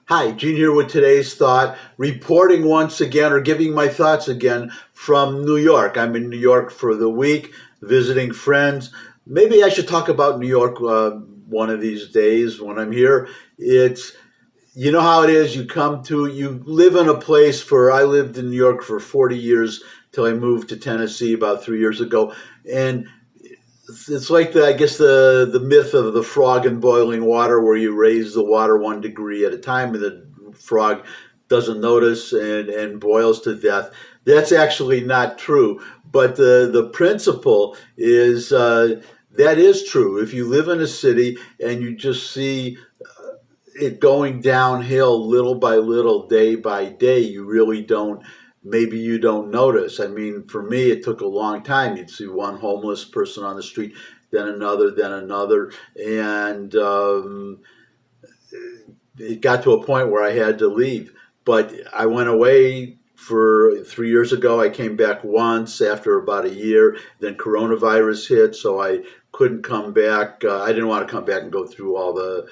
Hi, Gene here with today's thought, reporting once again or giving my thoughts again from New York. I'm in New York for the week, visiting friends. Maybe I should talk about New York one of these days when I'm here. It's you know how it is. You live in a place I lived in New York for 40 years till I moved to Tennessee about 3 years ago, and it's like I guess the myth of the frog in boiling water, where you raise the water 1 degree at a time, and the frog doesn't notice and boils to death. That's actually not true, but the principle is that is true. If you live in a city and you just see it going downhill little by little, day by day, you really don't. Maybe you don't notice. I mean, for me, it took a long time. You'd see one homeless person on the street, then another, and it got to a point where I had to leave. But I went away for 3 years ago. I came back once after about a year. Then coronavirus hit, so I couldn't come back. I didn't want to come back and go through all the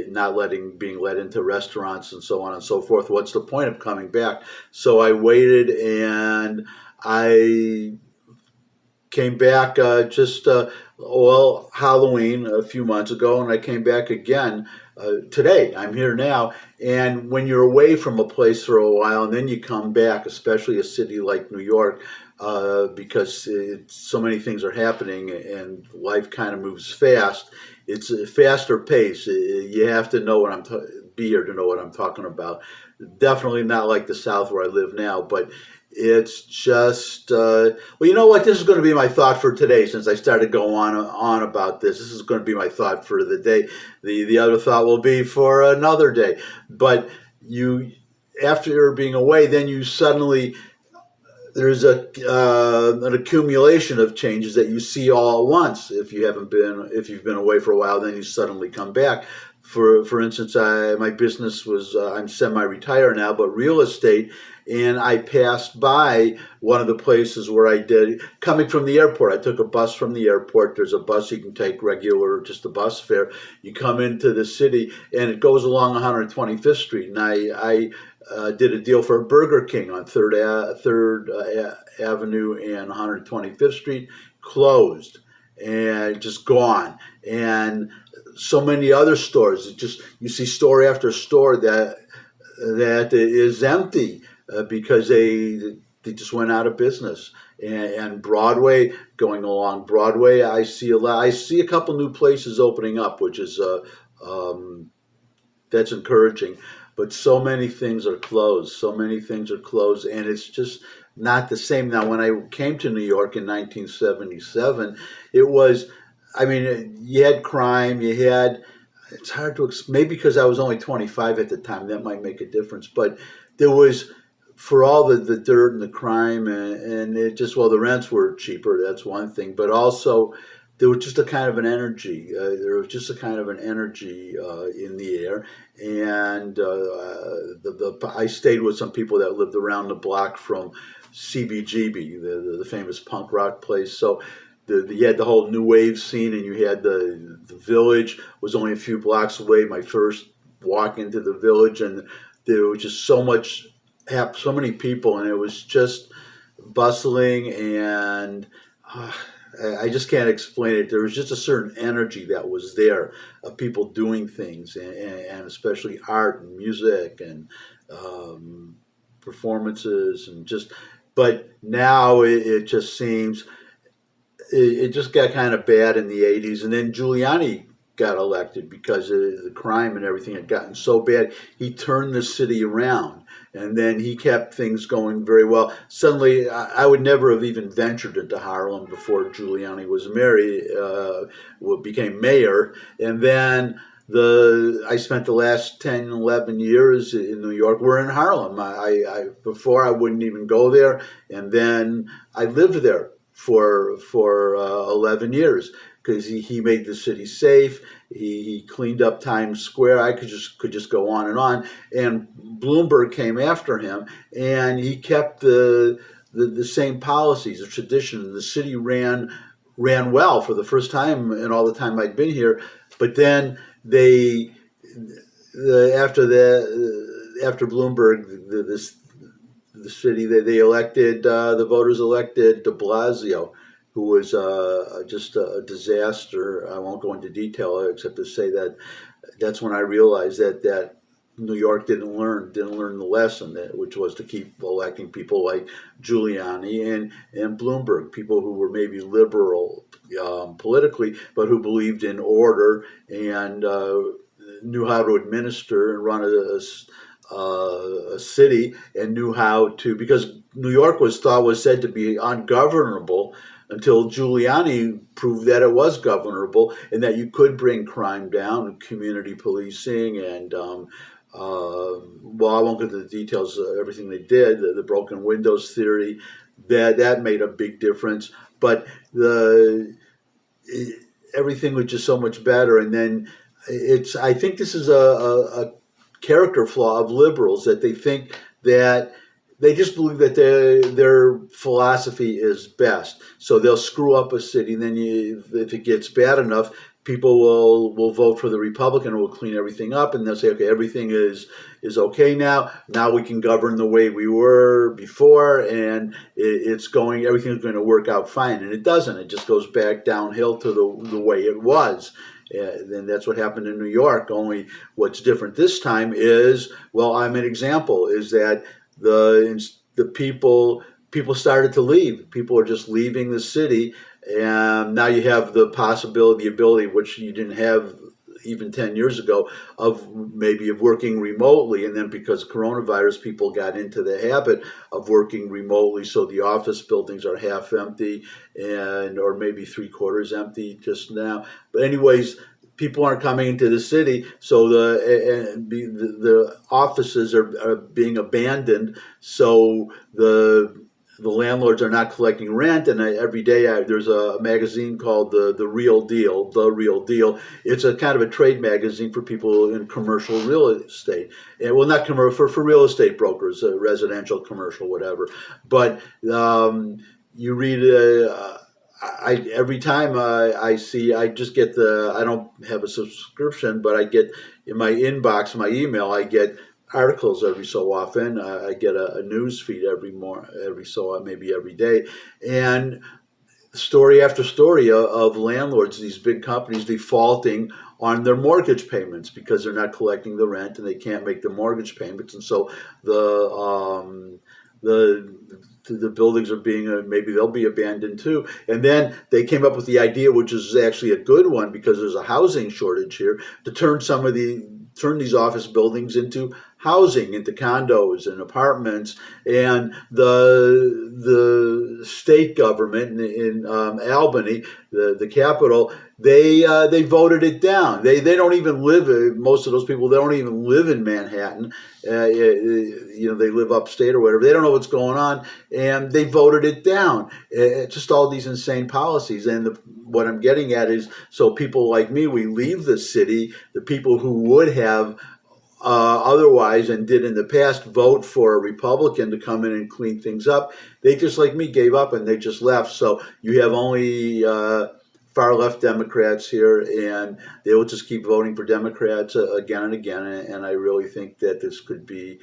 not being let into restaurants and so on and so forth. What's the point of coming back? So I waited, and I came back Halloween a few months ago, and I came back again today. I'm here now, and when you're away from a place for a while and then you come back, especially a city like New York, because so many things are happening and life kind of moves fast. It's a faster pace. You have to know be here to know what I'm talking about. Definitely not like the South where I live now, but it's just you know what? This is going to be my thought for today. Since I started going on about this is going to be my thought for the day. The other thought will be for another day. But after being away, then you suddenly there's an accumulation of changes that you see all at once. If you've been away for a while, then you suddenly come back. For instance, my business was I'm semi-retired now, but real estate, and I passed by one of the places where I did coming from the airport. I took a bus from the airport. There's a bus you can take regular, just a bus fare. You come into the city, and it goes along 125th Street, and I did a deal for a Burger King on Third Avenue and 125th Street, closed and just gone. And so many other stores, you see store after store that is empty because they just went out of business. And Broadway, going along Broadway, I see a couple new places opening up, which is that's encouraging. But so many things are closed. And it's just not the same. Now, when I came to New York in 1977, it was, I mean, you had crime, it's hard to explain, maybe because I was only 25 at the time, that might make a difference. But there was, for all the dirt and the crime, and it just, well, the rents were cheaper, that's one thing. But also, there was just a kind of an energy. In the air, and I stayed with some people that lived around the block from CBGB, the famous punk rock place. So you had the whole new wave scene, and you had the village was only a few blocks away. My first walk into the village, and there was just so many people, and it was just bustling and. I just can't explain it. There was just a certain energy that was there of people doing things, and especially art and music and performances and just. But now it just seems it just got kind of bad in the 80s, and then Giuliani got elected because the crime and everything had gotten so bad. He turned the city around, and then he kept things going very well. Suddenly, I would never have even ventured into Harlem before Giuliani became mayor, and then I spent the last 10, 11 years in New York. We're in Harlem. Before I wouldn't even go there, and then I lived there for 11 years. Because he made the city safe, he cleaned up Times Square. I could just go on, and Bloomberg came after him, and he kept the same policies, the tradition. The city ran well for the first time in all the time I'd been here, but then after Bloomberg, the city they elected the voters elected De Blasio, who was just a disaster. I won't go into detail except to say that that's when I realized that New York didn't learn the lesson, which was to keep electing people like Giuliani and Bloomberg, people who were maybe liberal politically, but who believed in order and knew how to administer and run a city, and knew how to, because New York was said to be ungovernable until Giuliani proved that it was governable and that you could bring crime down, community policing, and well, I won't get into the details of everything they did, the broken windows theory, that made a big difference. But the everything was just so much better. And then I think this is a character flaw of liberals, that they think that they just believe that their philosophy is best. So they'll screw up a city, and then if it gets bad enough, people will vote for the Republican, and will clean everything up, and they'll say, okay, everything is okay now. Now we can govern the way we were before, and everything's going to work out fine. And it doesn't. It just goes back downhill to the way it was. And that's what happened in New York. Only what's different this time is, well, I'm an example, is that the people started to leave. People are just leaving the city, and now you have the ability, which you didn't have even 10 years ago, of working remotely. And then because of coronavirus, people got into the habit of working remotely, so the office buildings are half empty, or maybe three quarters empty just now. But anyways, people aren't coming into the city, so the offices are being abandoned. So the landlords are not collecting rent, and every day there's a magazine called the Real Deal. The Real Deal. It's a kind of a trade magazine for people in commercial real estate, and well, not commercial, for real estate brokers, residential, commercial, whatever. But you read. Every time I just get I don't have a subscription, but I get in my inbox, my email, I get articles every so often. I get a news feed maybe every day, and story after story of landlords, these big companies defaulting on their mortgage payments because they're not collecting the rent and they can't make the mortgage payments, and so the buildings are maybe they'll be abandoned too. And then they came up with the idea, which is actually a good one because there's a housing shortage here, to turn these office buildings into housing, into condos and apartments. And the state government in Albany, the capital, they voted it down. They don't even live. Most of those people, they don't even live in Manhattan. They live upstate or whatever. They don't know what's going on, and they voted it down. Just all these insane policies. And what I'm getting at is, so people like me, we leave the city. The people who would have otherwise and did in the past vote for a Republican to come in and clean things up, they just like me gave up and they just left. So you have only far left Democrats here, and they will just keep voting for Democrats again and again. And I really think that this could be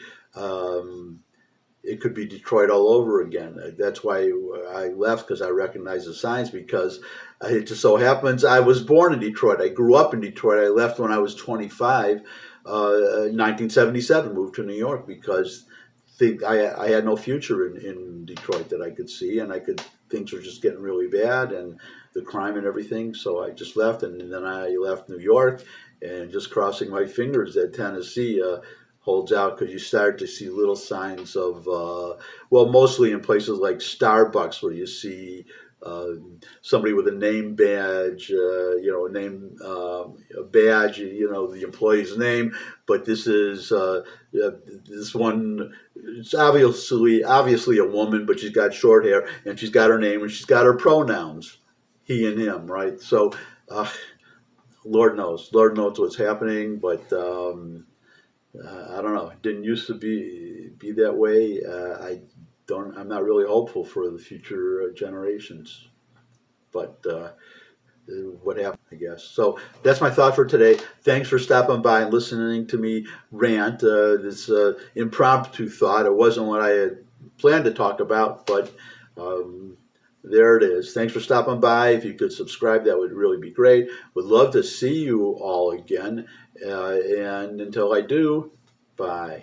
it could be Detroit all over again. That's why I left, because I recognize the signs, because it just so happens I was born in Detroit. I grew up in Detroit. I left when I was 25, 1977, moved to New York because I had no future in Detroit that I could see, and things were just getting really bad, and the crime and everything. So I just left, and then I left New York, and just crossing my fingers that Tennessee holds out, because you start to see little signs of, mostly in places like Starbucks, where you see somebody with a name badge, a badge, the employee's name. But this is this one. It's obviously a woman, but she's got short hair, and she's got her name, and she's got her pronouns, he and him, right? So, Lord knows what's happening, but. I don't know. It didn't used to be that way. I'm not really hopeful for the future generations. But what happened, I guess. So that's my thought for today. Thanks for stopping by and listening to me rant. This impromptu thought. It wasn't what I had planned to talk about, but um, there it is. Thanks for stopping by. If you could subscribe, that would really be great. Would love to see you all again. And until I do, bye.